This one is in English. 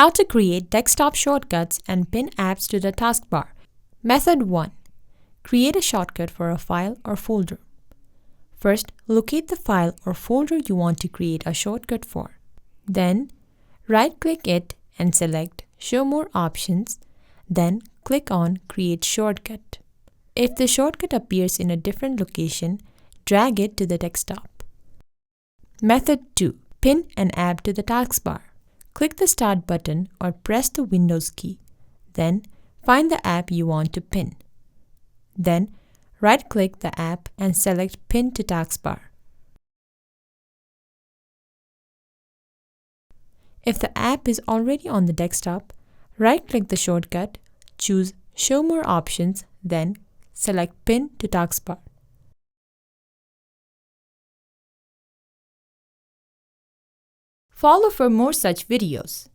How to create desktop shortcuts and pin apps to the taskbar. Method 1. Create a shortcut for a file or folder. First, locate the file or folder you want to create a shortcut for. Then, right-click it and select Show More Options. Then, click on Create Shortcut. If the shortcut appears in a different location, drag it to the desktop. Method 2. Pin an app to the taskbar. Click the Start button or press the Windows key. Then, find the app you want to pin. Then, right-click the app and select Pin to taskbar. If the app is already on the desktop, right-click the shortcut, choose Show More Options, then select Pin to taskbar. Follow for more such videos.